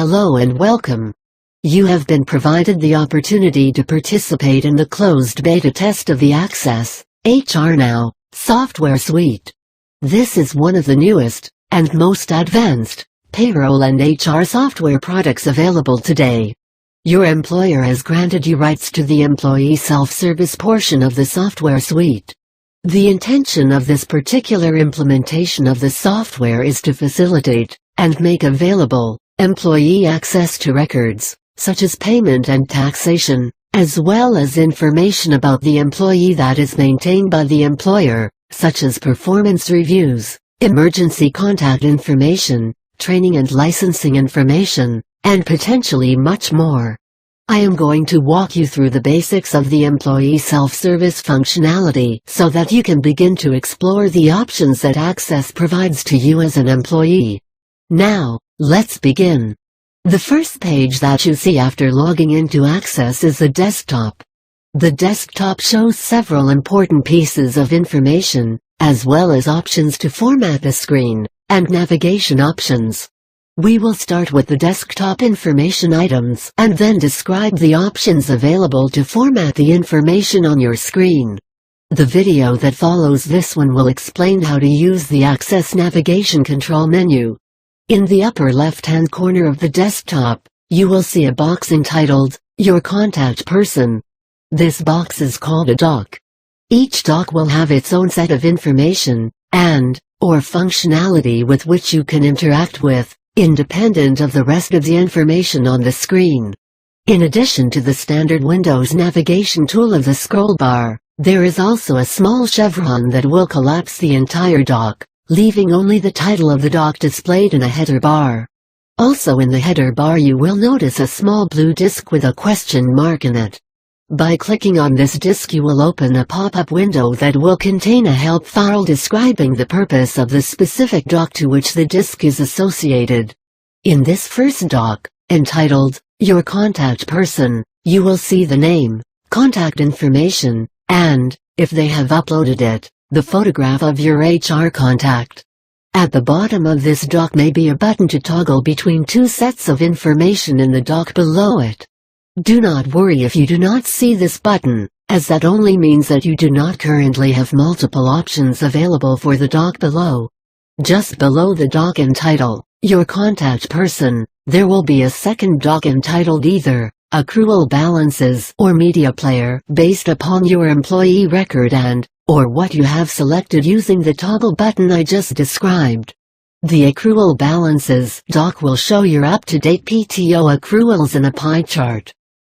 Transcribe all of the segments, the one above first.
Hello and welcome. You have been provided the opportunity to participate in the closed beta test of the Access HR Now software suite. This is one of the newest and most advanced payroll and HR software products available today. Your employer has granted you rights to the employee self-service portion of the software suite. The intention of this particular implementation of the software is to facilitate and make available employee access to records, such as payment and taxation, as well as information about the employee that is maintained by the employer, such as performance reviews, emergency contact information, training and licensing information, and potentially much more. I am going to walk you through the basics of the employee self-service functionality so that you can begin to explore the options that Access provides to you as an employee. Now, let's begin. The first page that you see after logging into Access is the desktop. The desktop shows several important pieces of information, as well as options to format the screen, and navigation options. We will start with the desktop information items and then describe the options available to format the information on your screen. The video that follows this one will explain how to use the Access navigation control menu. In the upper left-hand corner of the desktop, you will see a box entitled, Your Contact Person. This box is called a doc. Each doc will have its own set of information, or functionality with which you can interact with, independent of the rest of the information on the screen. In addition to the standard Windows navigation tool of the scroll bar, there is also a small chevron that will collapse the entire doc, leaving only the title of the doc displayed in a header bar. Also in the header bar you will notice a small blue disk with a question mark in it. By clicking on this disk you will open a pop-up window that will contain a help file describing the purpose of the specific doc to which the disk is associated. In this first doc, entitled, Your Contact Person, you will see the name, contact information, and, if they have uploaded it, the photograph of your HR contact. At the bottom of this doc may be a button to toggle between two sets of information in the doc below it. Do not worry if you do not see this button, as that only means that you do not currently have multiple options available for the doc below. Just below the doc entitled, Your Contact Person, there will be a second doc entitled either, Accrual Balances or Media Player based upon your employee record or what you have selected using the toggle button I just described. The Accrual Balances doc will show your up-to-date PTO accruals in a pie chart.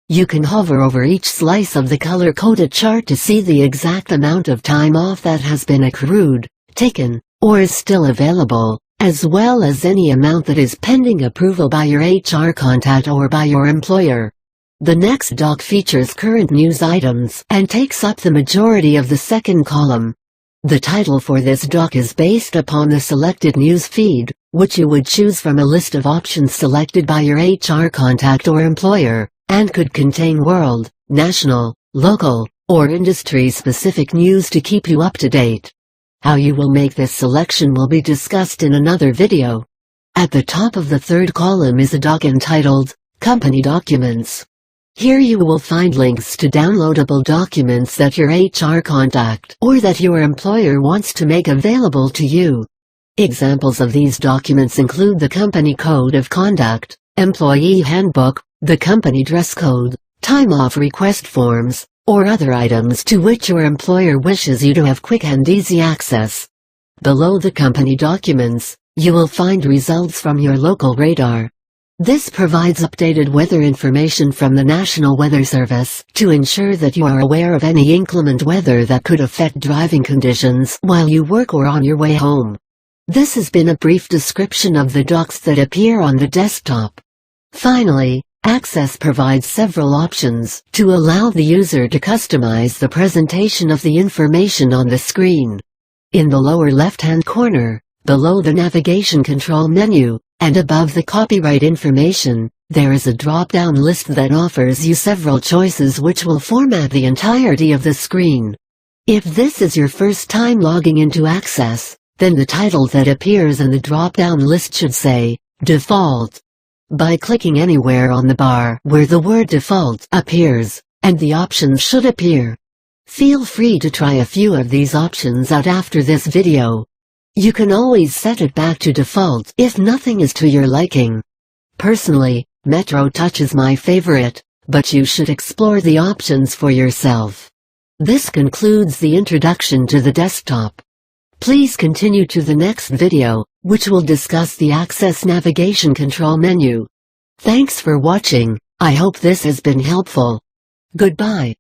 You can hover over each slice of the color-coded chart to see the exact amount of time off that has been accrued, taken, or is still available, as well as any amount that is pending approval by your HR contact or by your employer. The next doc features current news items and takes up the majority of the second column. The title for this doc is based upon the selected news feed, which you would choose from a list of options selected by your HR contact or employer, and could contain world, national, local, or industry-specific news to keep you up to date. How you will make this selection will be discussed in another video. At the top of the third column is a doc entitled, Company Documents. Here you will find links to downloadable documents that your HR contact or that your employer wants to make available to you. Examples of these documents include the Company Code of Conduct, Employee Handbook, the company dress code, time-off request forms, or other items to which your employer wishes you to have quick and easy access. Below the company documents, you will find results from your local radar. This provides updated weather information from the National Weather Service to ensure that you are aware of any inclement weather that could affect driving conditions while you work or on your way home. This has been a brief description of the docs that appear on the desktop. Finally, Access provides several options to allow the user to customize the presentation of the information on the screen. In the lower left-hand corner, below the navigation control menu, and above the copyright information, there is a drop-down list that offers you several choices which will format the entirety of the screen. If this is your first time logging into Access, then the title that appears in the drop-down list should say, Default. by clicking anywhere on the bar where the word default appears, and the options should appear. Feel free to try a few of these options out after this video. You can always set it back to default if nothing is to your liking. Personally, Metro Touch is my favorite, but you should explore the options for yourself. This concludes the introduction to the desktop. Please continue to the next video, which will discuss the Access Navigation Control menu. Thanks for watching. I hope this has been helpful. Goodbye.